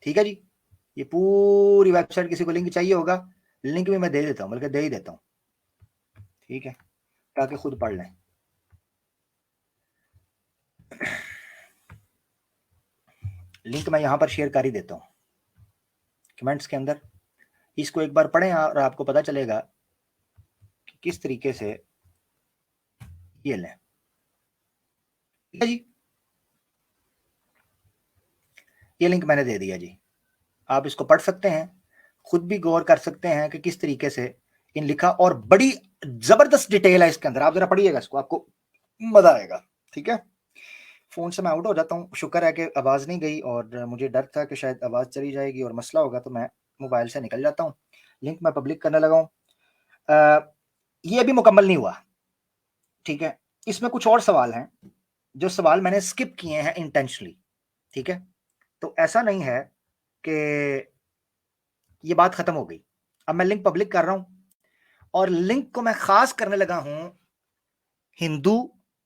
ठीक है जी, ये पूरी वेबसाइट किसी को लिंक चाहिए होगा, लिंक भी मैं दे देता हूँ, बल्कि दे ही देता हूँ, ठीक है, ताकि खुद पढ़ लें। लिंक मैं यहाँ पर शेयर कर ही देता हूँ कमेंट्स के अंदर, इसको एक बार पढ़ें और आपको पता चलेगा कि किस तरीके से ये लें। ठीक है जी, ये लिंक मैंने दे दिया जी, आप इसको पढ़ सकते हैं, खुद भी गौर कर सकते हैं कि किस तरीके से इन लिखा, और बड़ी जबरदस्त डिटेल है इसके अंदर, आप जरा पढ़िएगा इसको, आपको मजा आएगा। ठीक है, फोन से मैं आउट हो जाता हूँ, शुक्र है कि आवाज नहीं गई, और मुझे डर था कि शायद आवाज चली जाएगी और मसला होगा, तो मैं मोबाइल से निकल जाता हूँ। लिंक मैं पब्लिक करने लगा हूँ। ये अभी मुकम्मल नहीं हुआ, ठीक है, इसमें कुछ और सवाल हैं, जो सवाल मैंने स्किप किए हैं इंटेंशनली। ठीक है, तो ऐसा नहीं है कि ये बात खत्म हो गई। अब मैं लिंक पब्लिक कर रहा हूं, और लिंक को मैं खास करने लगा हूं हिंदू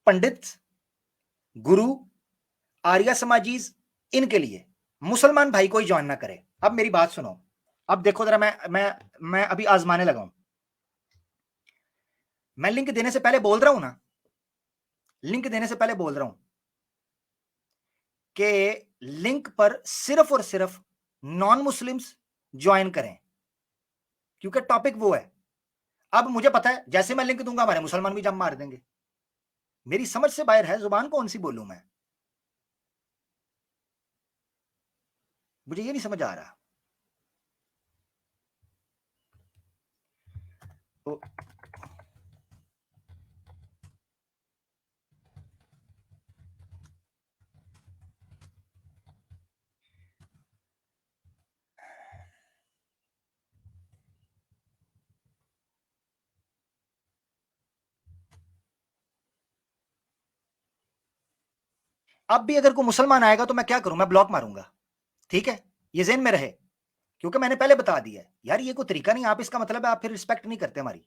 पंडित, गुरु, आर्य समाजीज, इनके लिए। मुसलमान भाई कोई ज्वाइन ना करे। अब मेरी बात सुनो, अब देखो जरा, मैं अभी आजमाने लगा हूं। मैं लिंक देने से पहले बोल रहा हूं ना, लिंक देने से पहले बोल रहा हूं कि लिंक पर सिर्फ और सिर्फ नॉन मुस्लिम्स ज्वाइन करें, क्योंकि टॉपिक वो है। अब मुझे पता है जैसे मैं लिंक दूंगा हमारे मुसलमान भी जम मार देंगे, मेरी समझ से बाहर है, जुबान कौन सी बोलूं मैं, मुझे ये नहीं समझ आ रहा। तो अब भी अगर कोई मुसलमान आएगा तो मैं क्या करूं, मैं ब्लॉक मारूंगा। ठीक है, ये ज़हन में रहे, क्योंकि मैंने पहले बता दिया है यार, ये कोई तरीका नहीं, आप इसका मतलब है आप फिर रिस्पेक्ट नहीं करते हमारी।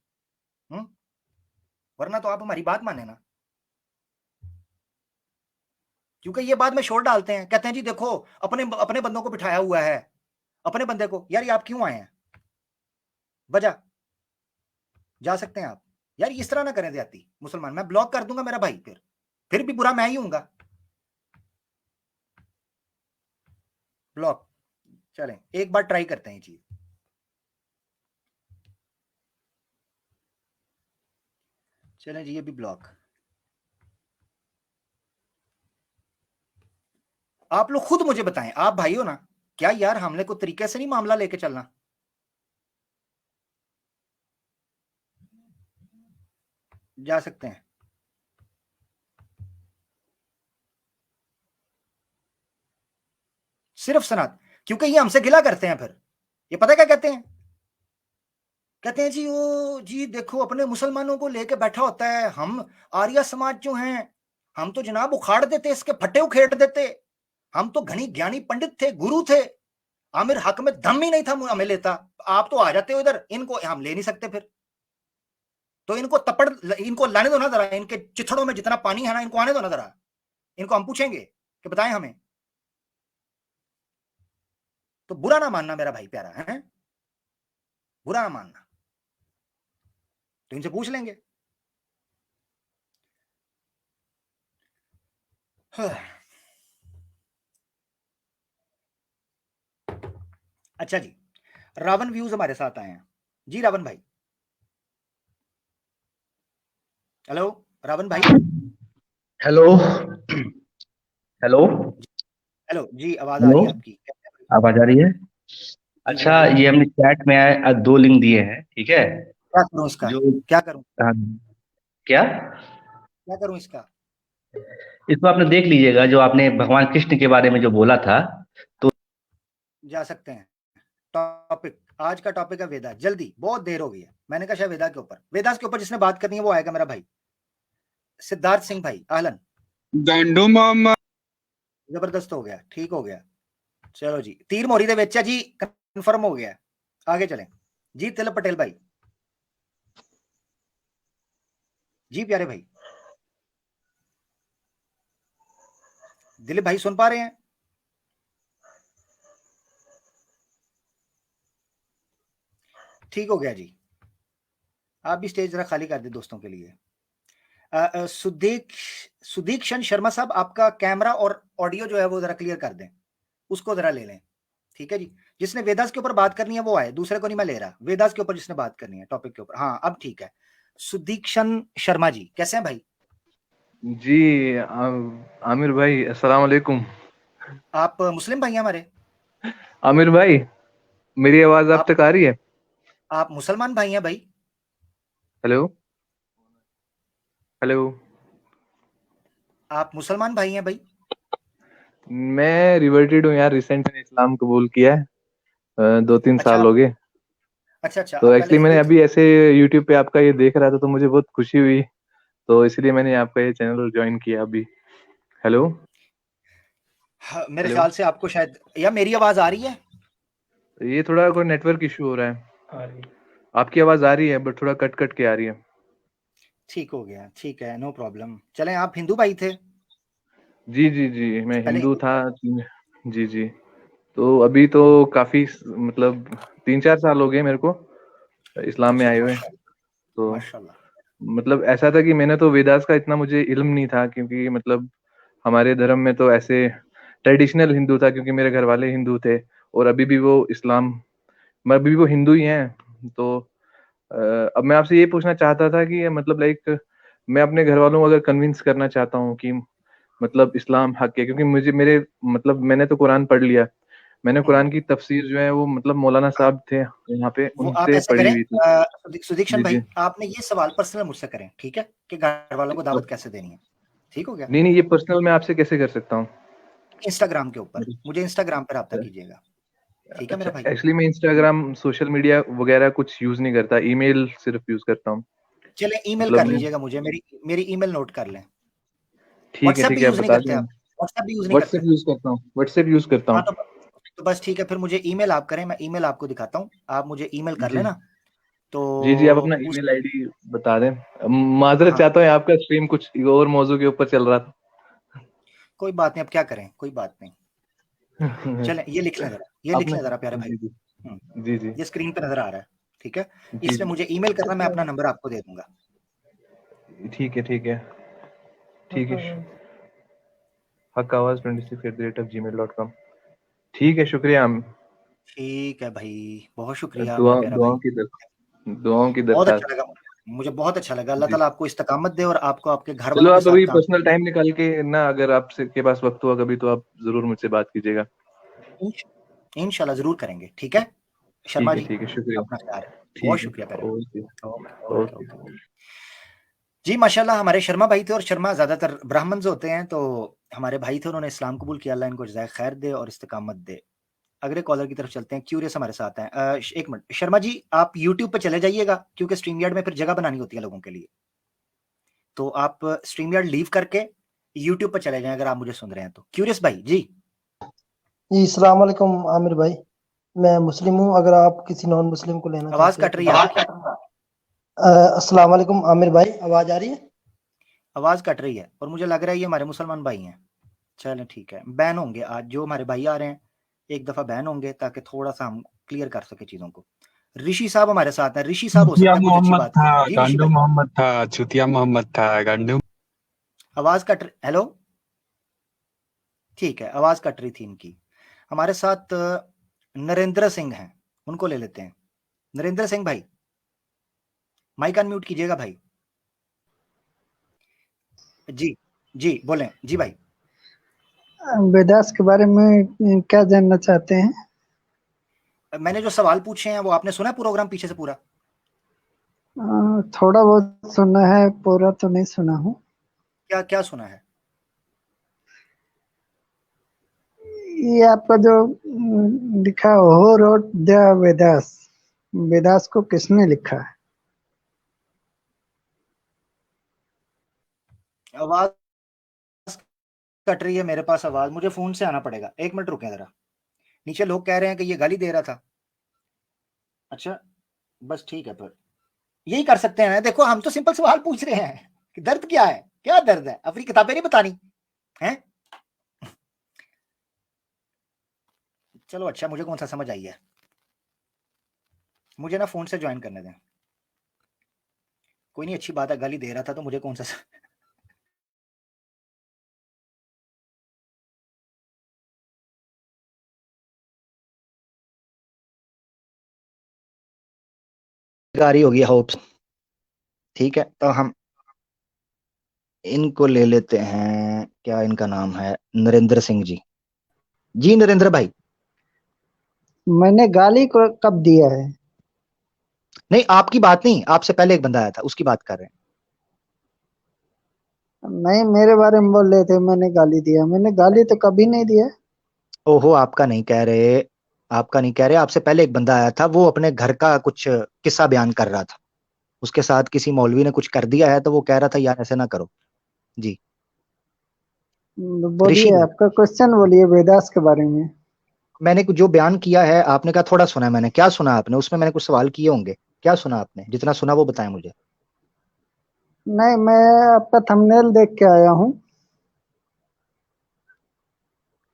वरना तो आप हमारी बात माने ना, क्योंकि ये बात में शोर डालते हैं, कहते हैं जी देखो अपने अपने बंदों को बिठाया हुआ है, अपने बंदे को। यार ये आप क्यों आए हैं, वजह जा सकते हैं आप। यार इस तरह ना करें ज्यादती, मुसलमान मैं ब्लॉक कर दूंगा मेरा भाई, फिर भी बुरा मैं ही हूंगा। ब्लॉक, चलें एक बार ट्राई करते हैं ये चीज। चलें जी, ये भी ब्लॉक। आप लोग खुद मुझे बताएं, आप भाई हो ना, क्या यार हमने को तरीके से नहीं मामला लेके चलना। जा सकते हैं सिर्फ सनात, क्योंकि ये हमसे गिला करते हैं। फिर ये पता क्या कहते हैं, कहते हैं जी वो जी देखो अपने मुसलमानों को लेके बैठा होता है, हम आर्य समाज जो हैं हम तो जनाब उखाड़ देते, इसके फट्टे उखेड़ देते, हम तो घनी ज्ञानी पंडित थे, गुरु थे, आमिर हक में दम ही नहीं था हमें लेता। आप तो आ जाते हो इधर, इनको हम ले नहीं सकते फिर, तो इनको तपड़, इनको लाने दो ना जरा, इनके चिथड़ों में जितना पानी है ना इनको आने दो ना जरा, इनको हम पूछेंगे कि बताएं हमें। तो बुरा ना मानना मेरा भाई प्यारा है, बुरा ना मानना, तो इनसे पूछ लेंगे। अच्छा जी, रावण व्यूज हमारे साथ आए हैं जी, रावण भाई। हेलो रावण भाई। हेलो। हेलो। हेलो जी, आवाज आ हेलो। रही है आपकी। आवाज आ रही है? जी जी अच्छा, बोलिए। ये हमने चैट में दो लिंक दिए हैं, ठीक है? क्या करूं इसका, जो क्या करूं, हाँ, क्या क्या करूं इसका। इसको आपने देख लीजिएगा, जो आपने भगवान कृष्ण के बारे में जो बोला था। तो जा सकते हैं। टॉपिक, आज का टॉपिक है वेदा, जल्दी, बहुत देर हो गई है, मैंने कहा शायद वेदा के ऊपर, वेदास के ऊपर जिसने बात करनी है वो आएगा मेरा भाई सिद्धार्थ सिंह भाई, आहलन। गांडू मामा। जबरदस्त हो गया, ठीक हो गया। चलो जी, तीर मोरी दे विच है जी, कंफर्म हो गया, आगे चलें जी। तिलक पटेल भाई, जी प्यारे भाई, दिलीप भाई सुन पा रहे हैं? ठीक हो गया जी। आप भी स्टेज जरा खाली कर दे दोस्तों के लिए। सुदीक्षण शर्मा साहब, आपका कैमरा और ऑडियो जो है वो जरा क्लियर कर दें, उसको जरा ले लें। ठीक है जी। जिसने वेदास के ऊपर बात करनी है वो आए, दूसरे को नहीं मैं ले रहा। वेदास के ऊपर जिसने बात करनी है टॉपिक के ऊपर, हाँ अब ठीक है। सुदीक्षण शर्मा जी, कैसे हैं भाई? जी आमिर भाई, अस्सलाम वालेकुम। आप मुस्लिम भाई हैं हमारे? आमिर भाई, मेरी आवाज आप तक आ रही है? आप मुसलमान भाई हैं भाई? Hello hello. आप मुसलमान भाई हैं भाई? मैं रिवर्टेड हूँ यार, रिसेंट में इस्लाम कबूल किया है। 2-3 अच्छा साल हो गए। अच्छा, तो आप पहले एक्चुअली मैंने हिंदू थे? अभी ऐसे यूट्यूब पे आपका ये देख रहा था तो मुझे बहुत खुशी हुई, तो इसलिए मैंने आपका ये चैनल ज्वाइन किया अभी। हेलो हाँ, मेरे हेलो। ख्याल से आपको शायद, या मेरी आवाज आ रही है? ये थोड़ा कोई नेटवर्क इशू हो रहा है। आपकी आवाज आ रही है बट थोड़ा कट कट के आ रही है। ठीक हो गया, ठीक है, नो प्रॉब्लम। चलें, आप हिंदू भाई थे? जी जी जी, मैं पहले हिंदू हिंदू था। थे? जी जी। तो अभी तो काफी मतलब 3-4 साल हो गए मेरे को इस्लाम में अच्छा, आए हुए। माशाल्लाह तो माशाल्लाह। मतलब ऐसा था कि मैंने तो वेदास का इतना मुझे इल्म नहीं था, क्योंकि मतलब हमारे धर्म में तो ऐसे ट्रेडिशनल हिंदू था, क्योंकि मेरे घर वाले हिंदू थे और अभी भी वो इस्लाम, मैं अभी भी वो हिंदू ही हैं। तो अब मैं आपसे ये पूछना चाहता था कि मतलब लाइक मैं अपने घर वालों को अगर कन्विंस करना चाहता हूँ कि मतलब इस्लाम हक है, क्योंकि मुझे मेरे मतलब मैंने तो कुरान पढ़ लिया, मैंने कुरान की तफसीर जो है वो मतलब मौलाना साहब थे यहाँ पे, वो आप उनसे ऐसे पढ़ी करें, हुई थी। सुदीक्षण जी भाई, जी। आपने ये सवाल पर्सनल मुझसे करें, ठीक है? कि घर वालों को दावत कैसे देनी है। ठीक हो गया? नहीं नहीं, ये पर्सनल मैं आपसे कैसे कर सकता हूँ? इंस्टाग्राम के ऊपर मुझे इंस्टाग्राम पे रब्ता कीजिएगा। ठीक है मेरा अच्छा, भाई? एक्चुअली मैं इंस्टाग्राम सोशल मीडिया वगैरह कुछ यूज नहीं करता, ईमेल सिर्फ यूज करता हूँ। चलें, ईमेल मतलब कर मैं, लीजिएगा मुझे, मेरी मेरी ईमेल नोट कर लें। ठीक व्हाट्सएप है, भी आप यूज नहीं बता करते दें। आप? व्हाट्सएप भी यूज नहीं व्हाट्सएप करते? यूज करता हूँ, व्हाट्सएप यूज करता हाँ, हूँ। तो बस ठीक है, फिर मुझे ईमेल आप करें, मैं ईमेल आपको दिखाता हूँ, आप मुझे ईमेल कर जी लेना। तो जी जी, आप अपना उस ईमेल आईडी बता दें। माजरत हाँ, चाहता हूँ, आपका स्ट्रीम कुछ और मौजू के ऊपर चल रहा था। कोई बात नहीं, अब क्या करें, कोई बात नहीं। चलें, ये लिख लें जरा, ये लिख आपने, लें जरा प्यारे भाई। जी जी जी जी ये स्क्रीन पे नजर आ रहा है, ठीक है? जी इसमें मुझे ईमेल करना, मैं अपना जी, नंबर आपको दे दूंगा। ठीक है ठीक है ठीक है। hakawas26@gmail.com। ठीक है, शुक्रिया। ठीक है भाई, बहुत शुक्रिया दुआ मेरा प्यारा भाई। दुआओं की बहुत अच्छा दरखास्त। लगा मुझे बहुत अच्छा लगा। अल्लाह जी, ताला आपको इस्तकामत दे और आपको आपके घर चलो वालों के आप साथ अभी काम। पर्सनल टाइम निकाल के ना, अगर आपसे के पास वक्त हुआ कभी तो आप जरूर मुझसे बात कीजिएगा। इंशाल्लाह जरूर करेंगे, ठीक है शर्मा जी? ठीक है, शुक्रिया। अपना ख्याल रखें। बहुत ठीक शुक्रिया है, प्यारे ओके भाई। Okay okay okay. ओके। जी माशाल्लाह, हमारे शर्मा भाई थे, और शर्मा ज्यादातर ब्राह्मण जो होते हैं, तो हमारे भाई थे, उन्होंने इस्लाम कबूल किया। अल्लाह इनको जज़ाए खैर दे और इस्तकामत दे। अगले कॉलर की तरफ चलते हैं। क्यूरियस हमारे साथ हैं। एक मिनट शर्मा जी, आप यूट्यूब पे चले जाइएगा, क्योंकि स्ट्रीम यार्ड में फिर जगह बनानी होती है लोगों के लिए। तो आप स्ट्रीम यार्ड लीव करके यूट्यूब पे चले जाएं, अगर आप मुझे सुन रहे हैं तो। क्यूरियस भाई जी। जी अस्सलाम वालेकुम आमिर भाई, मैं मुस्लिम हूँ। अगर आप किसी नॉन मुस्लिम को लेना आवाज चाहते हो कट तो रही है आपकी। अस्सलाम वालेकुम आमिर भाई, आवाज आ रही है? आवाज कट रही है, और मुझे लग रहा है ये हमारे मुसलमान भाई हैं। चलें ठीक है, बैन होंगे आज जो हमारे भाई आ रहे हैं, एक दफा बैन होंगे, ताकि थोड़ा सा हम क्लियर कर सके चीजों को। ऋषि साहब हमारे साथ हैं। ऋषि साहब हो चुतिया सकता है कुछ अच्छी मोहम्मद बात था, करें। जी ऋषि गांडू भाई। मोहम्मद था, चुतिया मोहम्मद था, गांडू। आवाज कट हेलो, ठीक है, आवाज कट रही थी इनकी। हमारे साथ नरेंद्र सिंह हैं, उनको ले लेते हैं। नरेंद्र सिंह भाई, माइक अनम्यूट कीजिएगा भाई। जी जी बोलें जी भाई। वेदास के बारे में क्या जानना चाहते हैं? मैंने जो सवाल पूछे हैं वो आपने सुना प्रोग्राम पीछे से पूरा? थोड़ा बहुत सुना है, पूरा तो नहीं सुना हूँ। क्या क्या सुना है? ये आपका जो लिखा हो रोट द वेदास, वेदास को किसने लिखा है? आवाज कट रही है मेरे पास, आवाज मुझे फोन से आना पड़ेगा। एक मिनट रुकें जरा। नीचे लोग कह रहे हैं कि ये गाली दे रहा था। अच्छा, बस ठीक है, फिर यही कर सकते हैं। देखो, हम तो सिंपल सवाल पूछ रहे हैं कि दर्द क्या है, क्या दर्द है, अपनी किताबें नहीं बतानी है। चलो अच्छा, मुझे कौन सा समझ आई है, मुझे ना फोन से ज्वाइन करने दें। कोई नहीं, अच्छी बात है, गाली दे रहा था तो मुझे कौन सा गाड़ी होगी होप्स। ठीक है, तो हम इनको ले लेते हैं, क्या इनका नाम है, नरेंद्र सिंह जी। जी नरेंद्र भाई। मैंने गाली को कब दिया है? नहीं, आपकी बात नहीं, आपसे पहले एक बंदा आया था, उसकी बात कर रहे हैं। नहीं, मेरे बारे में बोल रहे थे मैंने गाली दिया। मैंने गाली तो कभी नहीं दिया। ओहो, आपका नहीं कह रहे, आपका नहीं कह रहे, आपसे पहले एक बंदा आया था, वो अपने घर का कुछ किस्सा बयान कर रहा था, उसके साथ किसी मौलवी ने कुछ कर दिया है, तो वो कह रहा था यार ऐसे ना करो। जी ऋषि बोलिए, भाई, आपका क्वेश्चन बोलिए वेदास के बारे में। मैंने जो बयान किया है, आपने कहा थोड़ा सुना है मैंने, क्या सुना आपने उसमें? मैंने कुछ सवाल किए होंगे, क्या सुना आपने? जितना सुना वो बताएं मुझे। नहीं, मैं आपका थंबनेल देख के आया हूँ।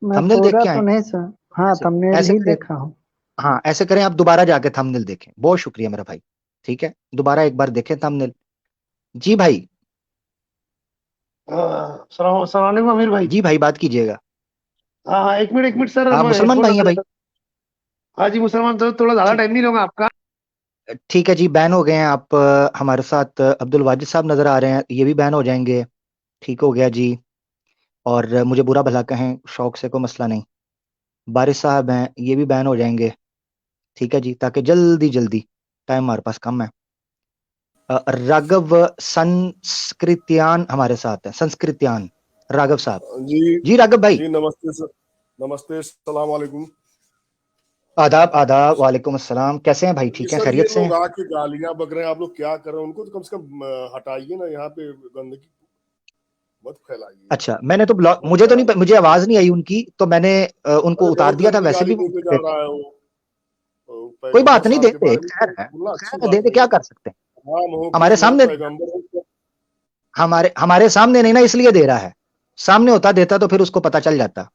मैं थंबनेल देख पूरा के तो आए? नहीं सुना। हाँ, ऐसे थंबनेल ऐसे ही करें, देखा हूँ। हाँ ऐसे करें, आप दोबारा जाके थंबनेल देखें, बहुत शुक्रिया मेरा भाई। ठीक है, दोबारा एक बार देखें थंबनेल। जी भाई। सलाम अमीर भाई। जी भाई, बात कीजिएगा। हाँ हाँ, एक मिनट सर, आप मैं मुसलमान हेडफोन भाई लगा हैं भाई? लेता हूँ। हाँ जी, मुसलमान, तो थोड़ा ज्यादा ठीक, टाइम नहीं लूंगा आपका। ठीक है जी, बैन हो गए हैं आप। हमारे साथ अब्दुल वाजिद साहब नजर आ रहे हैं, ये भी बैन हो जाएंगे। ठीक हो गया जी। और मुझे बुरा भला कहें, शौक से कोई मसला नहीं। बारिश साहब हैं, ये भी बैन हो जाएंगे। ठीक है जी, ताकि जल्दी जल्दी, टाइम हमारे पास कम है। राघव संस्कृत्यान हमारे साथ है, संस्कृत्यान राघव साहब। जी जी राघव भाई। जी, नमस्ते सर। नमस्ते, सलाम वालेकुम। आदाब आदाब, वालेकुम अस्सलाम, कैसे हैं भाई? ये ठीक है, सर, ये खैरियत से लोग हैं? आके गालियां बक रहे हैं, आप लोग क्या कर रहे हैं? उनको तो कम से कम हटाइए ना, यहाँ पे गंदगी मत फैलाइए। अच्छा, मैंने तो ब्लॉक, बहुत मुझे तो खराब नहीं, है। मुझे आवाज नहीं आई उनकी, तो मैंने उनको अरे उतार बहुत दिया था, गंदी वैसे गाली भी वो देके बोल जा रहे थे। रहा है वो। कोई पैगंबर बात नहीं, साहब दे के दे, बारे में खैर तो है, बोलना अच्छी खैर है, दे बात दे, नहीं क्या है। कर सकते हैं। हम हो कि हमारे वो सामने, पैगंबर हो। हमारे हमारे सामने नहीं ना, इसलिए दे रहा है। सामने देता तो फिर उसको पता चल जाता।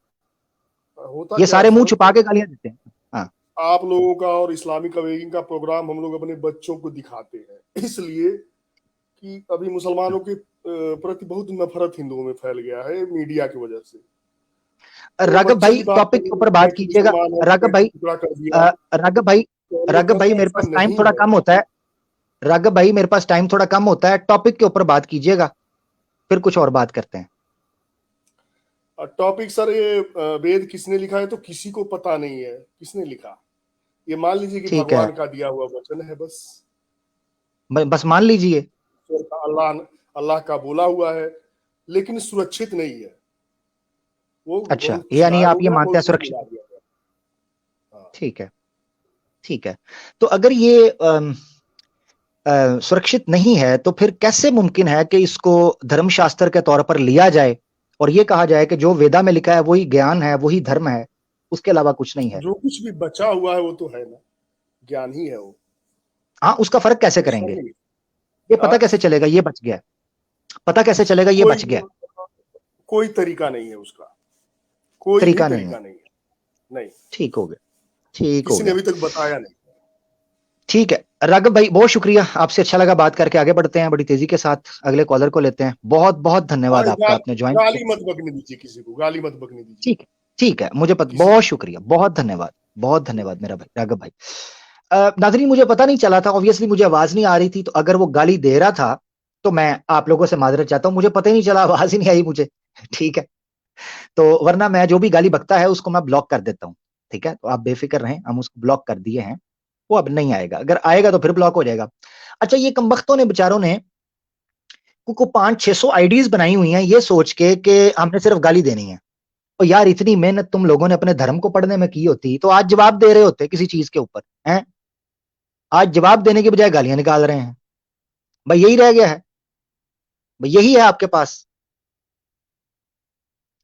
होता ये क्या है सारे मुंह सर, छुपा के गालियां देते हैं। हाँ। आप लोगों का और इस्लामिक अवेकिंग का प्रोग्राम हम लोग अपने बच्चों को दिखाते हैं, इसलिए कि अभी मुसलमानों के प्रति बहुत नफरत हिंदुओं में फैल गया है मीडिया की वजह से। तो राघव बच्चे भाई, भी बात टॉपिक के करने ऊपर लगते बात हैं कि कीजिएगा। मुसलमान है तो राघव पेट का भाई, टुकड़ा कर दिया। अ, राघव भाई, तो हम लोग राघव कहते भाई हैं मेरे ऐसा पास टाइम नहीं थोड़ा है। कम होता है। राघव भाई, मेरे पास टाइम थोड़ा कम होता है, टॉपिक के ऊपर बात कीजिएगा, फिर कुछ और बात करते हैं। टॉपिक सर, ये वेद किसने लिखा है तो किसी को पता नहीं है किसने लिखा। ये मान लीजिए कि ठीक है, भगवान का दिया हुआ वचन है बस। बस मान लीजिए। ईश्वर का, अल्लाह अल्लाह का बोला हुआ है, लेकिन सुरक्षित नहीं है। वो अच्छा, बहुत कुछ यानी गायब हो आप ये गया, मानते बहुत हैं कुछ सुरक्षित? मिला दिया गया। हाँ। ठीक है, ठीक है। तो अगर ये सुरक्षित नहीं है, तो फिर कैसे मुमकिन है कि इसको धर्मशास्त्र के तौर पर लिया जाए और ये कहा जाए कि जो वेदा में लिखा है वही ज्ञान है, वही धर्म है, उसके अलावा कुछ नहीं है? जो कुछ भी बचा हुआ है वो तो है ना, ज्ञान ही है वो। हाँ, उसका फर्क कैसे दूसरा करेंगे? नहीं। ये पता हाँ? कैसे चलेगा ये बच गया? पता कैसे चलेगा ये कोई बच गया? कोई तरीका नहीं है उसका, कोई भी तरीका नहीं है। तरीका नहीं है। नहीं, ठीक हो गया, ठीक हो किसी ने गया। अभी तक बताया नहीं। ठीक है राघव भाई, बहुत शुक्रिया, आपसे अच्छा लगा बात करके। आगे बढ़ते हैं बड़ी तेजी के साथ, अगले कॉलर को लेते हैं। बहुत बहुत धन्यवाद और आपका, आपने ज्वाइन किया। गाली मत बकने दीजिए किसी को, गाली मत बकने दीजिए ठीक है, ठीक है, मुझे किसी बहुत को। शुक्रिया, बहुत धन्यवाद मेरा भाई राघव भाई। नाजरीन, मुझे पता नहीं चला था, ऑब्वियसली मुझे आवाज नहीं आ रही थी, तो अगर वो गाली दे रहा था तो मैं आप लोगों से माजरत चाहता हूं, मुझे पता ही नहीं चला, आवाज ही नहीं आई मुझे। ठीक है, तो वरना मैं जो भी गाली बकता है उसको मैं ब्लॉक कर देता हूं। ठीक है, तो आप बेफिक्र रहें, हम उसको ब्लॉक कर दिए हैं, वो अब नहीं आएगा, अगर आएगा तो फिर ब्लॉक हो जाएगा। अच्छा, ये कमबख्तों ने, बेचारों ने को 500-600 आईडीज बनाई हुई हैं ये सोच के कि हमने सिर्फ गाली देनी है। तो यार, इतनी मेहनत तुम लोगों ने अपने धर्म को पढ़ने में की होती तो आज जवाब दे रहे होते किसी चीज के ऊपर, हैं? आज जवाब देने के बजाय गालियां निकाल रहे हैं। भाई यही रह गया है, भाई यही है आपके पास।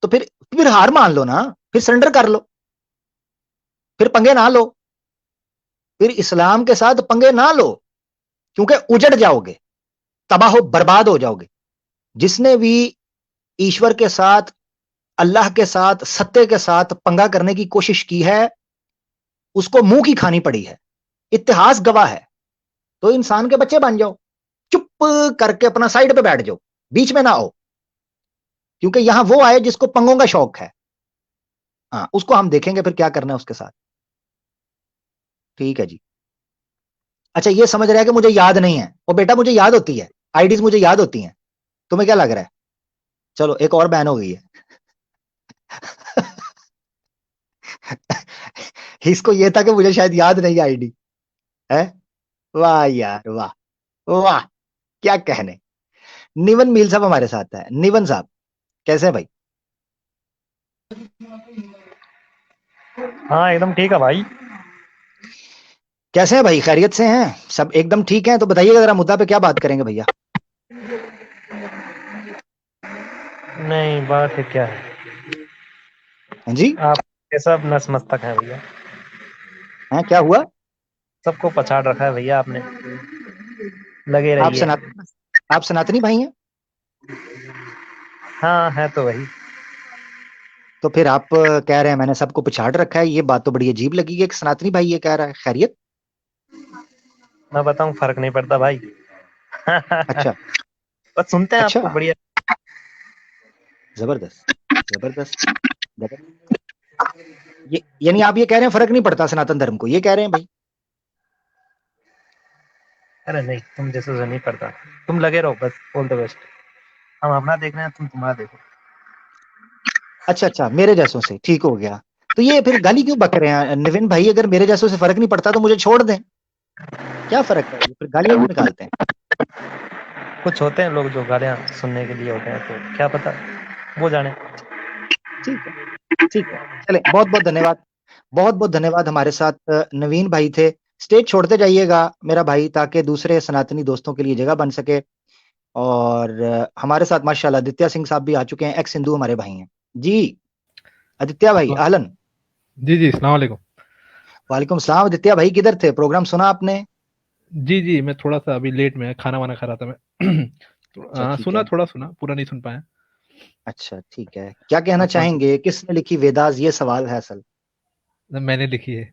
तो फिर हार मान लो ना, फिर सरेंडर कर लो, फिर पंगे ना लो, फिर इस्लाम के साथ पंगे ना लो, क्योंकि उजड़ जाओगे, तबाह हो बर्बाद हो जाओगे। जिसने भी ईश्वर के साथ, अल्लाह के साथ, सत्य के साथ पंगा करने की कोशिश की है, उसको मुंह की खानी पड़ी है। इतिहास गवाह है। तो इंसान के बच्चे बन जाओ, चुप करके अपना साइड पे बैठ जाओ, बीच में ना आओ, क्योंकि यहां वो आए जिसको पंगों का शौक है। हाँ, उसको हम देखेंगे फिर क्या करना है उसके साथ। ठीक है जी। अच्छा, ये समझ रहा है कि मुझे याद नहीं है। और बेटा मुझे याद होती है, आईडीज मुझे याद होती हैं। तुम्हें क्या लग रहा है? चलो एक और बैन हो गई है। इसको ये था कि मुझे शायद याद नहीं आईडी है। वाह यार वाह, वाह क्या कहने। निवन मील साहब हमारे साथ है। निवन साहब कैसे हैं भाई? हाँ एकदम ठीक है भाई। कैसे हैं भाई? खैरियत से हैं? सब एकदम ठीक हैं? तो बताइएगा जरा मुद्दा पे क्या बात करेंगे भैया? नहीं बात है क्या है, हाँ जी, आप ये सब नसमस्तक हैं भैया, हैं क्या हुआ? सबको पछाड़ रखा है भैया आपने, लगे आप रहिए। आप सनातनी भाई हैं? हाँ है तो वही। तो फिर आप कह रहे हैं मैंने सबको पिछाड़ रखा है, ये बात तो बड़ी अजीब लगी कि एक सनातनी भाई ये कह रहा है। खैरियत? मैं बताऊं फर्क नहीं पड़ता भाई। अच्छा बस सुनते हैं अच्छा, आपको बढ़िया। जबरदस्त जबरदस्त जबरदस्त। ये यानी आप ये कह रहे हैं फर्क नहीं पड़ता सनातन धर्म को, ये कह रहे हैं भाई? अरे नहीं, तुम जैसे से नहीं पड़ता, तुम लगे रहो बस, ऑल द बेस्ट। हम अपना देख रहे हैं, तुम तुम्हारा देखो। अच्छा अच्छा, मेरे जैसों से ठीक हो गया। तो ये फिर गाली क्यों बक रहे हैं निविन भाई? अगर मेरे जैसों से फर्क नहीं पड़ता तो मुझे छोड़ दें, क्या फर्क है? फिर गालियां क्यों निकालते हैं? कुछ होते हैं लोग जो गालियां सुनने के लिए होते हैं, तो क्या पता वो जाने। ठीक है ठीक है, चले बहुत बहुत धन्यवाद। बहुत बहुत धन्यवाद। हमारे साथ नवीन भाई थे। स्टेज छोड़ते जाइएगा मेरा भाई, ताकि दूसरे सनातनी दोस्तों के लिए जगह बन सके। और हमारे साथ माशाल्लाह आदित्य सिंह साहब भी आ चुके हैं, एक्स हिंदू हमारे भाई हैं जी। आदित्य भाई आहलन। जी जी, अस्सलाम वालेकुम। वालेकुम सलाम। आदित्य भाई किधर थे? प्रोग्राम सुना आपने? जी जी, मैं थोड़ा सा अभी लेट में खाना वाना खा रहा था मैं। अच्छा ठीक सुना, है। थोड़ा सुना, पूरा नहीं सुन पाया। अच्छा ठीक है, क्या कहना आप कौन सी? चाहेंगे? किसने लिखी वेदास, ये सवाल है असल। मैंने लिखी है।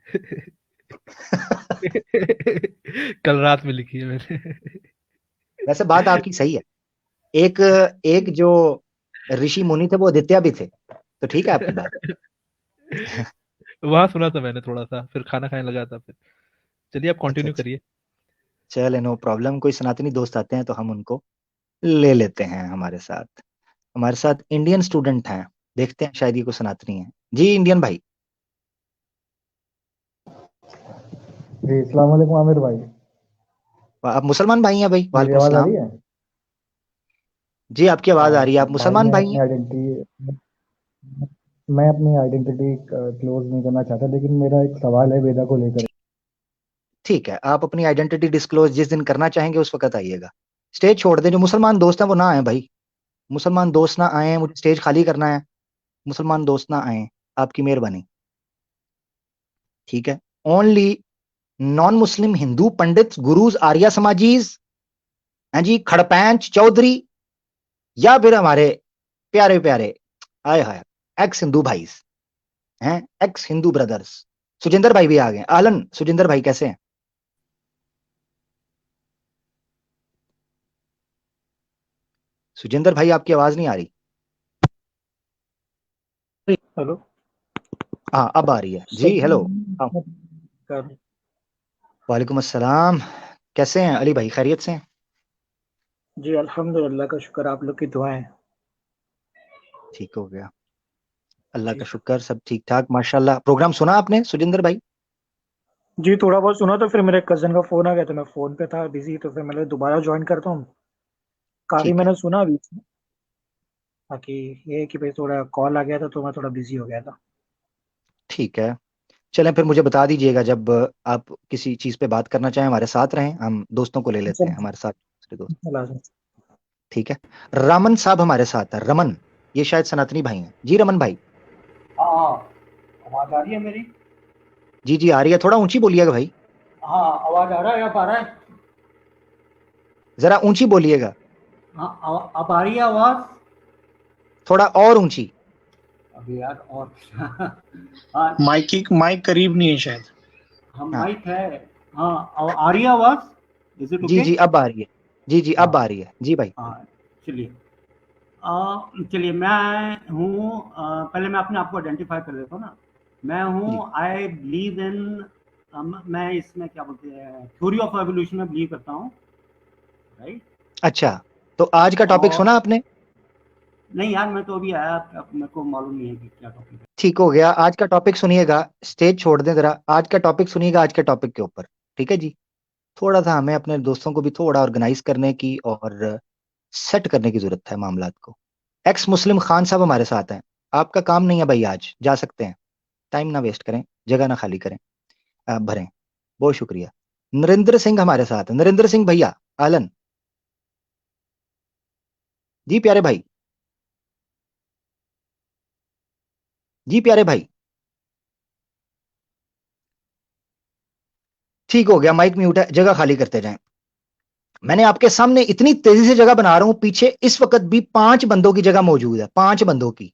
कल रात में लिखी है मैंने। वैसे बात आपकी सही है। एक एक जो ऋषि मुनि थे वो आदित्य भी थे, तो ठीक है आपकी बात। वहां सुना था मैंने थोड़ा सा, फिर खाना खाने लगा था फिर। चलिए आप अच्छा कंटिन्यू अच्छा, करिए। चले नो प्रॉब्लम। कोई सनातनी दोस्त आते हैं तो हम उनको ले लेते हैं हमारे साथ। हमारे साथ इंडियन स्टूडेंट हैं, देखते हैं शायद ये कोई सनातनी है। जी इंडियन भाई। जी अस्सलाम वालेकुम आमिर भाई। आप मुसलमान भाई हैं भाई? मेरी वालेकुम आवाज आ सलाम। रही है? जी आपकी आवाज आ रही है। आप भाई मुसलमान भाई हैं? मैं अपनी आइडेंटिटी क्लोज नहीं करना चाहता, लेकिन मेरा एक सवाल है वेदा को लेकर। ठीक है, आप अपनी आइडेंटिटी डिस्क्लोज जिस दिन करना चाहेंगे उस वक्त आइएगा। स्टेज छोड़ दें, जो मुसलमान दोस्त हैं वो ना आए भाई। मुसलमान दोस्त ना आए, मुझे स्टेज खाली करना है। मुसलमान दोस्त ना आए, आपकी मेहरबानी। ठीक है, ओनली नॉन मुस्लिम हिंदू पंडित गुरुज आर्या समाजीज हैं जी, खड़पैंच चौधरी, या फिर हमारे प्यारे प्यारे आए हाय एक्स हिंदू भाई हैं, एक्स हिंदू ब्रदर्स। सुजिंदर भाई भी आ गए। आहलन सुजिंदर भाई, कैसे हैं? सुजिंदर भाई आपकी आवाज नहीं आ रही। हेलो। हाँ अब आ रही है जी। हेलो। हाँ, वालेकुम अस्सलाम। कैसे हैं अली भाई? खैरियत से हैं? जी अल्हम्दुलिल्लाह का शुक्र, आप लोग की दुआएं। ठीक हो गया, अल्लाह का शुक्र, सब ठीक ठाक माशाल्लाह। प्रोग्राम सुना आपने सुजिंदर भाई? जी थोड़ा बहुत सुना, तो फिर मेरे कजन का फोन आ गया, तो मैं फोन पे था बिजी, तो फिर मैंने दोबारा ज्वाइन करता हूँ। काफी ठीक है मैंने सुना बीच में, बाकी ये है कि भाई थोड़ा कॉल आ गया था तो मैं थोड़ा बिजी हो गया था। ठीक है, चलें फिर मुझे बता दीजिएगा जब आप किसी चीज पे बात करना चाहें। हमारे साथ रहें, हम दोस्तों को ले लेते हैं हमारे साथ, दूसरे दोस्त। ठीक है, रमन साहब हमारे साथ है। रमन, ये शायद सनातनी भाई हैं जी। रमन भाई। हाँ आवाज आ रही है मेरी? जी जी आ रही है, थोड़ा ऊंची बोलिएगा भाई। हाँ आवाज आ रहा है, अब आ रहा है? जरा ऊंची बोलिएगा। हाँ अब आ रही है आवाज? थोड़ा और ऊंची। अभी यार और हाँ माइक करीब नहीं है शायद। हम हाँ। माइक है, हाँ आ रही है आवाज? इज इट जी ओके? जी अब आ रही है, जी जी अब आ रही है जी भाई। हाँ चलिए। चलिए मैं हूँ, पहले मैं अपने आप को आइडेंटिफाई कर देता हूँ ना। मैं जी हूँ, आई बिलीव इन, मैं इसमें क्या बोलते हैं, थ्योरी ऑफ एवोल्यूशन में बिलीव करता हूँ, राइट? अच्छा, तो आज का टॉपिक और सुना आपने? नहीं यार, मैं तो अभी आया, अब मेरे को मालूम नहीं है कि क्या टॉपिक है। ठीक हो गया, आज का टॉपिक सुनिएगा, स्टेज छोड़ दें जरा, आज का टॉपिक सुनिएगा, आज के टॉपिक के ऊपर, ठीक है जी। थोड़ा सा हमें अपने दोस्तों को भी थोड़ा ऑर्गेनाइज करने की और सेट करने की जरूरत है मामलात को। एक्स मुस्लिम खान साहब हमारे साथ हैं, आपका काम नहीं है भाई, आज जा सकते हैं, टाइम ना वेस्ट करें, जगह ना खाली करें, भरें। बहुत शुक्रिया। नरेंद्र सिंह हमारे साथ है, नरेंद्र सिंह भैया आलन जी, प्यारे भाई जी, प्यारे भाई ठीक हो गया, माइक म्यूट है, जगह खाली करते जाएं। मैंने आपके सामने इतनी तेजी से जगह बना रहा हूं, पीछे इस वक्त भी 5 बंदों की जगह मौजूद है, 5 बंदों की।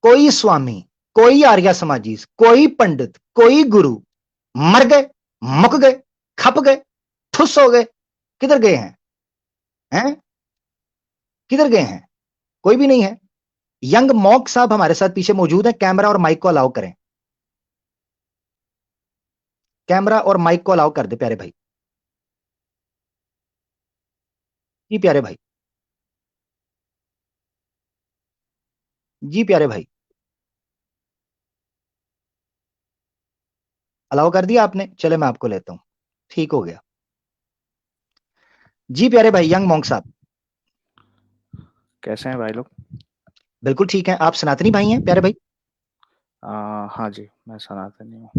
कोई स्वामी, कोई आर्य समाजी, कोई पंडित, कोई गुरु, मर गए, मुक गए, खप गए, ठुस हो गए, किधर गए हैं? किधर गए हैं? कोई भी नहीं है। यंग मॉक साहब हमारे साथ पीछे मौजूद है, कैमरा और माइक को अलाउ करें, कैमरा और माइक को अलाउ कर दे प्यारे भाई जी, प्यारे भाई जी, प्यारे भाई अलाउ कर दिया आपने, चले मैं आपको लेता हूं, ठीक हो गया जी। प्यारे भाई यंग मॉन्क साहब कैसे हैं भाई लोग? बिल्कुल ठीक है, आप सनातनी भाई हैं प्यारे भाई? हाँ जी, मैं सनातनी हूँ।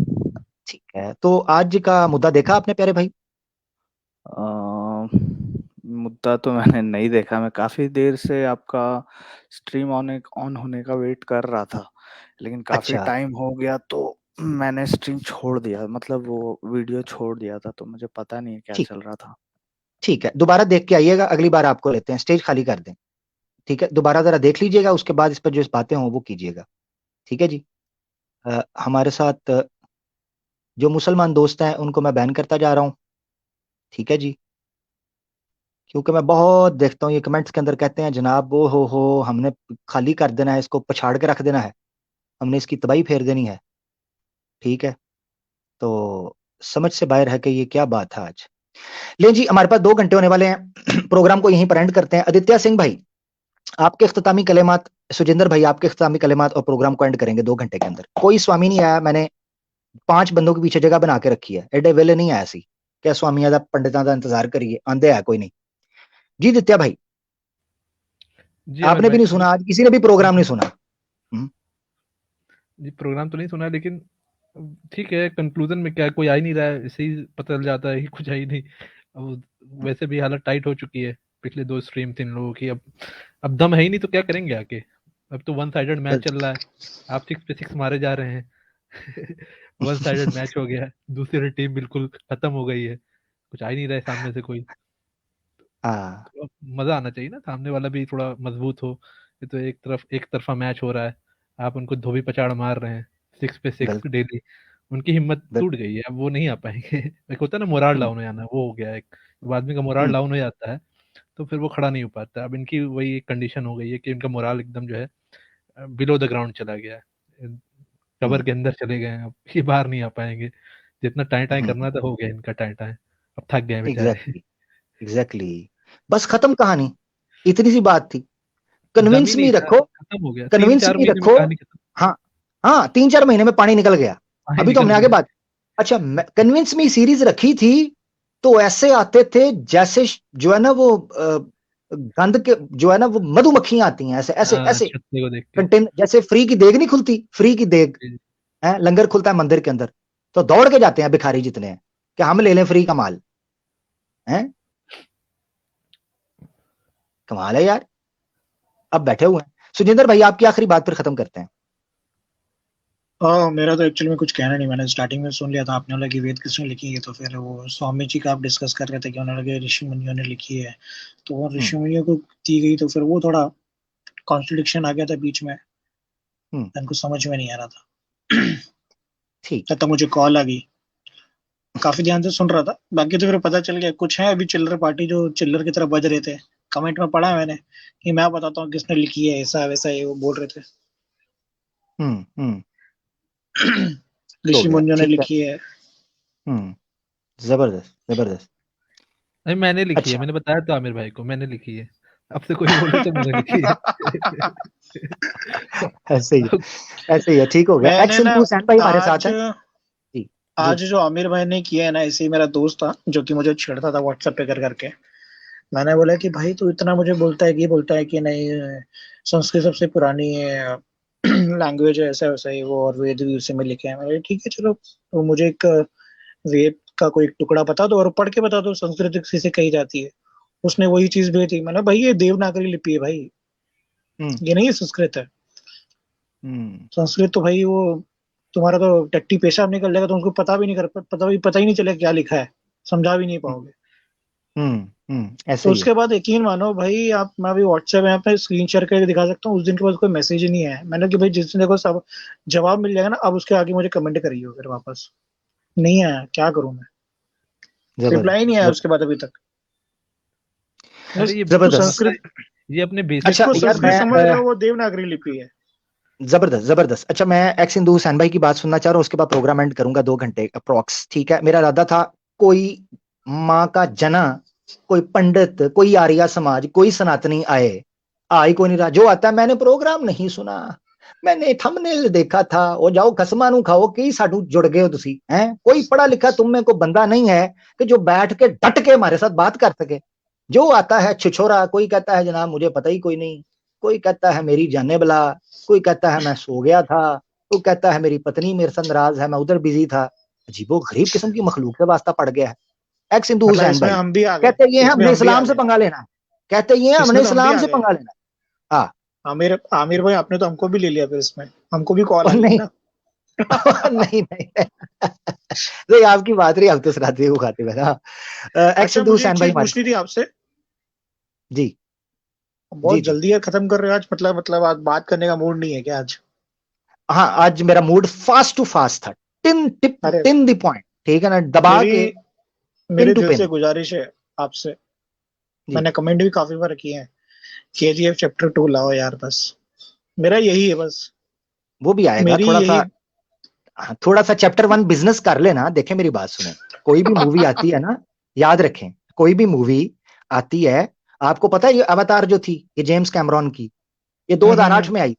ठीक है, तो आज का मुद्दा देखा आपने प्यारे भाई? मुद्दा तो मैंने नहीं देखा, मैं काफ़ी देर से आपका स्ट्रीम ऑन होने का वेट कर रहा था, लेकिन काफ़ी अच्छा टाइम हो गया तो मैंने स्ट्रीम छोड़ दिया, मतलब वो वीडियो छोड़ दिया था, तो मुझे पता नहीं है क्या ठीक चल रहा था। ठीक है, दोबारा देख के आइएगा, अगली बार आपको लेते हैं, स्टेज खाली कर दें, ठीक है? दोबारा जरा देख लीजिएगा, उसके बाद इस पर जो इस बातें हों वो कीजिएगा, ठीक है जी। हमारे साथ जो मुसलमान दोस्त हैं उनको मैं बैन करता जा रहा हूँ, ठीक है जी, क्योंकि मैं बहुत देखता हूँ ये कमेंट्स के अंदर कहते हैं जनाब वो हो हमने खाली कर देना है, इसको पछाड़ के रख देना है, हमने इसकी तबाही फेर देनी है, ठीक है? तो समझ से बाहर है कि ये क्या बात है आज। ले जी, हमारे पास 2 घंटे होने वाले हैं, प्रोग्राम को यहीं पर एंड करते हैं। आदित्य सिंह भाई आपके इख्तितामी कलेमात, सुजिंदर भाई आपके इख्तितामी कलेमात और प्रोग्राम को एंड करेंगे 2 घंटे के अंदर। कोई स्वामी नहीं आया, मैंने 5 बंदों के पीछे जगह बना के रखी है, एडे वेले नहीं आया सी क्या स्वामिया दा पंडितां दा इंतजार करिए, आंदे है कोई नहीं जी। दित्या भाई जी आमिर आपने भी भाई। नहीं सुना, आज किसी ने भी प्रोग्राम नहीं सुना? जी प्रोग्राम तो नहीं सुना, लेकिन ठीक है, कंक्लूजन में क्या, कोई आ ही नहीं रहा है, इसे ही पता चल जाता है कि कुछ है ही नहीं। अब वैसे भी हालत टाइट हो चुकी है, पिछले 2 स्ट्रीम 3 लोगों की, अब दम है ही नहीं तो क्या करेंगे आके। अब तो वन साइडेड मैच चल रहा है, आप 6 पे 6 मारे जा रहे हैं। वन साइडेड मैच हो गया है, दूसरी टीम बिल्कुल खत्म हो गई है, कुछ आ ही नहीं रहा है सामने से कोई। तो मजा आना चाहिए ना, सामने वाला भी थोड़ा मजबूत हो। ये तो एक तरफा मैच हो रहा है, आप उनको धोबी पछाड़ मार रहे हैं 6 पे 6 डेली। उनकी हिम्मत टूट गई है, अब वो नहीं आ पाएंगे। एक होता है ना मोराल डाउन हो जाना, वो हो गया है। एक आदमी का मोराल डाउन हो जाता है तो फिर वो खड़ा नहीं हो पाता। अब इनकी वही एक कंडीशन हो गई है कि इनका मोराल एकदम जो है बिलो द ग्राउंड चला गया है, कबर के अंदर चले गए हैं, अब ये बाहर नहीं आ पाएंगे। जितना टाई टाई करना था हो गया इनका टाई टाई, अब थक गए बेचारे। एग्जैक्टली, बस खत्म कहानी, इतनी सी बात थी। कन्विंस जमीन ही में था, रखो, खत्म हो गया, कन्विंस 3-4 में महीने में रखो। कहानी खत्म। हाँ हाँ, 3-4 महीने में पानी निकल गया, अभी तो निकल हमने आगे गया। बात। अच्छा, कन्विंस में सीरीज रखी थी तो ऐसे आते थे जैसे जो है ना वो गंद के जो है ना वो मधुमक्खियां आती हैं, ऐसे ऐसे ऐसे छत्ते को देख के। कंटेन, जैसे फ्री की देग नहीं खुलती, फ्री की देग है, लंगर खुलता है मंदिर के अंदर, तो दौड़ के जाते हैं भिखारी जितने हैं कि हम ले लें फ्री का माल है। कमाल है यार, अब बैठे हुए हैं। सुजिंदर भाई आपकी आखिरी बात पर खत्म करते हैं। मेरा तो एक्चुअली में कुछ कहना नहीं, मैंने स्टार्टिंग में सुन लिया था, आपने बोला कि वेद किसने लिखी है, तो फिर वो स्वामी जी का आप डिस्कस कर रहे थे कि उन्होंने लगे ऋषि मुनियों ने लिखी है, तो वो ऋषि मुनियों को दी गई, तो फिर वो थोड़ा कॉन्ट्रडिक्शन आ गया था बीच में, उनको समझ में नहीं आ रहा था। ठीक, तब तक मुझे कॉल आ गई, काफी ध्यान से सुन रहा था। बाकी तो फिर पता चल गया कुछ है अभी चिल्लर पार्टी जो चिल्लर की तरफ बज रहे थे। कमेंट में पढ़ा मैंने कि मैं बताता हूँ किसने लिखी है, ऐसा वैसा ये वो बोल रहे थे। ऋषि मुनियों ने ठीक है। लिखी है। जबरदस्त जबरदस्त। नहीं मैंने लिखी है, अच्छा मैंने बताया तो आमिर भाई को मैंने लिखी है। अब से कोई बोले तो मैंने लिखी है। ऐसे ही ऐसे ही है, ठीक हो गया। मैंने एक्शन ना टू सैन भाई हमारे साथ है। जी आज जी जो आमिर भाई ने किया है ना, इसी मेरा दोस्त था जो कि मुझे छेड़ता था व्हाट्सएप पे कर करके। मैंने बोला कि भाई तू इतना मुझे बोलता है कि नहीं संस्कृत सबसे पुरानी है लैंग्वेज है, ऐसा वैसा ही वो, और वेद भी उसी में लिखे हैं। मैंने ठीक है चलो, तो मुझे एक वेद का कोई एक टुकड़ा बता दो और पढ़ के बता दो संस्कृत किसी से कही जाती है। उसने वही चीज भेजी। मैंने भाई ये देवनागरी लिपि है भाई, ये नहीं संस्कृत है। संस्कृत तो भाई वो तुम्हारा तो टट्टी पेशाब निकल जाएगा, तो उसको पता ही नहीं चलेगा क्या लिखा है, समझा भी नहीं पाओगे। ऐसे तो ही उसके बाद यकीन मानो भाई, आप मैं अभी व्हाट्सएप में पे स्क्रीन शेयर करके दिखा सकता हूँ। उस दिन के बाद कोई मैसेज ही नहीं आया। मैंने कि भाई जिस दिन देखो सब जवाब मिल जाएगा ना, अब उसके आगे मुझे कमेंट करिए। फिर वापस नहीं आया, क्या करूं मैं, रिप्लाई नहीं आया उसके बाद अभी तक। अरे ये जबरदस्त। संस्कृत, ये अपने बेसिक अच्छा जिसको यार संस्कृत समझ मैं लो वो देवनागरी लिपि है। जबरदस्त जबरदस्त। अच्छा मैं एक्स हिंदू सैन भाई की बात सुनना चाह रहा हूँ, उसके बाद प्रोग्राम एंड करूंगा 2 घंटे अप्रॉक्स। ठीक है, मेरा इरादा था कोई माँ का जना, कोई पंडित, कोई आर्या समाज, कोई सनातनी आए, आई कोई नहीं रहा। जो आता है मैंने प्रोग्राम नहीं सुना, मैंने थंबनेल देखा था। वो जाओ खसमा नू खाओ कि साडू जुड़ गए हो तुसी हैं। कोई पढ़ा लिखा तुम में को बंदा नहीं है कि जो बैठ के डट के हमारे साथ बात कर सके। जो आता है छिछोरा, कोई कहता है जनाब मुझे पता ही कोई नहीं, कोई कहता है मेरी जाने बला, कोई कहता है मैं सो गया था, कोई कहता है मेरी पत्नी मेरे से नाराज है, मैं उधर बिजी था। अजीबो गरीब किस्म की मखलूक से वास्ता पड़ गया है। एक्स हिंदू मतलब हुसैन इसमें भाई हम भी आ गए, कहते ये इसमें हमने हम भी आ इस्लाम से गए, पंगा लेना है, कहते ये हमने इसमें तो हम भी इस्लाम आ से गए। पंगा लेना है। हाँ आमिर भाई आपने तो हमको भी ले लिया, फिर इसमें हमको भी कॉल आ गई नहीं ना। नहीं नहीं तो आपकी बात रही, अब तो सराते को खाते हैं ना। एक्स अच्छा हिंदू मुझे एक हुसैन भाई चीज हमारे पूछनी थी आपसे। जी बहुत जी जी। जल्दी है खत्म कर रहे हो आज, मतलब आज बात करने का मूड नहीं है क्या आज? हाँ आज मेरा मूड फास्ट टू फास्ट था, अरे टिन द पॉइंट, ठीक है ना, दबा के पिन मेरे टू दिल से पिन। गुजारिश है आपसे, जी मैंने कमेंट भी काफी बार किए हैं, KGF चैप्टर 2 लाओ यार, बस मेरा यही है बस। वो भी आएगा मेरी थोड़ा यही सा। हाँ, थोड़ा सा चैप्टर 1 बिजनेस कर लेना। देखें मेरी बात सुने, कोई भी मूवी आती है ना, याद रखें कोई भी मूवी आती है, आपको पता है ये अवतार जो थी ये जेम्स कैमरॉन की, ये 2008 में आई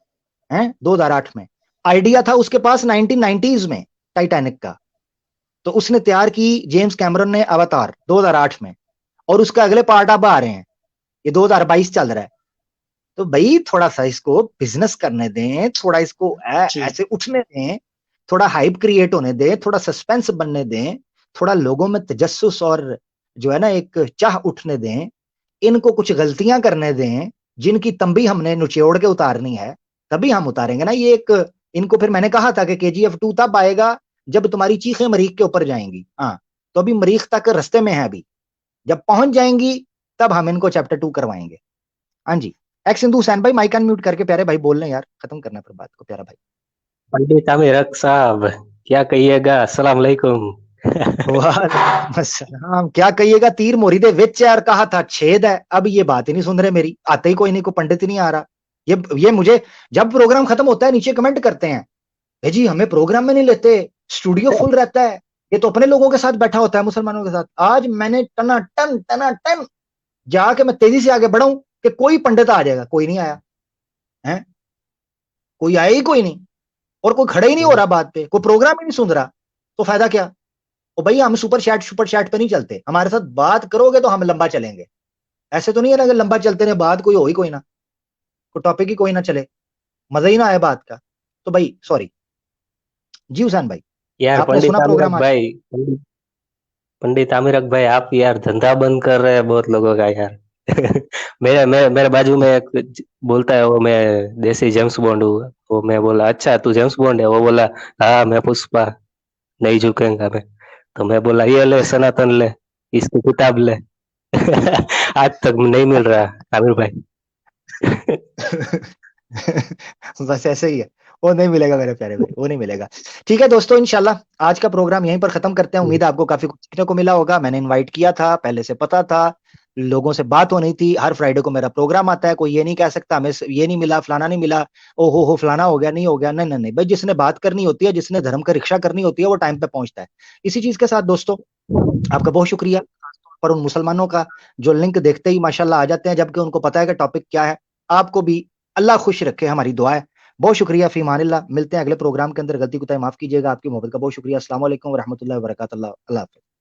है, 2008 में। आइडिया था उसके पास 1990s में टाइटैनिक का, तो उसने तैयार की जेम्स कैमरॉन ने अवतार 2008 में, और उसके अगले पार्ट अब आ रहे हैं, ये 2022 चल रहा है। तो भाई थोड़ा सा इसको बिजनेस करने दें, थोड़ा इसको ऐसे उठने दें, थोड़ा हाइप क्रिएट होने दें, थोड़ा सस्पेंस बनने दें, थोड़ा लोगों में तजस्सुस और जो है ना एक चाह उठने दें, इनको कुछ गलतियां करने दें जिनकी तंबी हमने निचोड़ के उतारनी है, तभी हम उतारेंगे ना ये एक। इनको फिर मैंने कहा था कि KGF 2 तब आएगा जब तुम्हारी चीखें मरीख के ऊपर जाएंगी। हाँ तो अभी मरीख तक रास्ते में है, अभी जब पहुंच जाएंगी तब हम इनको चैप्टर 2 करवाएंगे। हाँ जी एक्स हिंदू हुसैन भाई माइक अनम्यूट करके प्यारे भाई बोल रहे यार, खत्म करना फिर बात को प्यारा भाई। पंडित आमिर हक साहब क्या कहिएगा, अस्सलाम वालेकुम। वालेकुम अस्सलाम। क्या कहिएगा, तीर मोरी दे विच यार, कहा था छेद है, अब ये बात ही नहीं सुन रहे मेरी, आते ही कोई नहीं, को पंडित ही नहीं आ रहा। ये मुझे जब प्रोग्राम खत्म होता है नीचे कमेंट करते हैं भाई जी हमें प्रोग्राम में नहीं लेते, स्टूडियो फुल रहता है, ये तो अपने लोगों के साथ बैठा होता है मुसलमानों के साथ। आज मैंने टना टन जाके मैं तेजी से आगे बढ़ाऊं कि कोई पंडित आ जाएगा, कोई नहीं आया है, कोई आया ही कोई नहीं, और कोई खड़ा ही नहीं हो रहा बात पे, कोई प्रोग्राम ही नहीं सुन रहा, तो फायदा क्या। ओ भाई हम सुपर चैट पे नहीं चलते, हमारे साथ बात करोगे तो हम लंबा चलेंगे, ऐसे तो नहीं है ना कि लंबा चलते रहे, बात कोई हो ही कोई ना, कोई टॉपिक ही कोई ना चले, मजा ही ना आए बात का। तो भाई सॉरी जी हुसैन भाई, यार आपने पंडित सुना आमिर प्रोग्राम हक आज? भाई, पंडित आमिर हक भाई आप यार धंधा बंद कर रहे हैं बहुत लोगों का यार। मेरे बाजू में एक बोलता है वो मैं देसी जेम्स बॉन्ड हूँ, वो मैं बोला अच्छा तू जेम्स बॉन्ड है, वो बोला हाँ मैं पुष्पा, नहीं झुकेगा मैं। तो मैं बोला ये ले सनातन ले, इसकी किताब ले। आज तक नहीं मिल रहा आमिर भाई। बस ऐसे ही है। वो नहीं मिलेगा मेरे प्यारे भाई, वो नहीं मिलेगा। ठीक है दोस्तों, इंशाल्लाह आज का प्रोग्राम यहीं पर खत्म करते हैं। उम्मीद है आपको काफी कुछ सीखने को मिला होगा। मैंने इनवाइट किया था, पहले से पता था, लोगों से बात होनी थी। हर फ्राइडे को मेरा प्रोग्राम आता है, कोई ये नहीं कह सकता हमें ये नहीं मिला, फलाना नहीं मिला, ओ हो फलाना हो गया, नहीं हो गया। नहीं नहीं नहीं भाई, जिसने बात करनी होती है, जिसने धर्म की रक्षा करनी होती है, वो टाइम पे पहुंचता है। इसी चीज के साथ दोस्तों आपका बहुत शुक्रिया। और उन मुसलमानों का जो लिंक देखते ही माशाल्लाह आ जाते हैं, जबकि उनको पता है कि टॉपिक क्या है, आपको भी अल्लाह खुश रखे, हमारी दुआ है। बहुत शुक्रिया, फी मानिल्लाह। मिलते हैं अगले प्रोग्राम के अंदर। गलती कोताही माफ कीजिएगा। आपकी मोहब्बत का बहुत शुक्रिया। अस्सलाम वालेकुम व रहमतुल्लाहि व बरकातुहू। अल्लाह हाफ़िज़।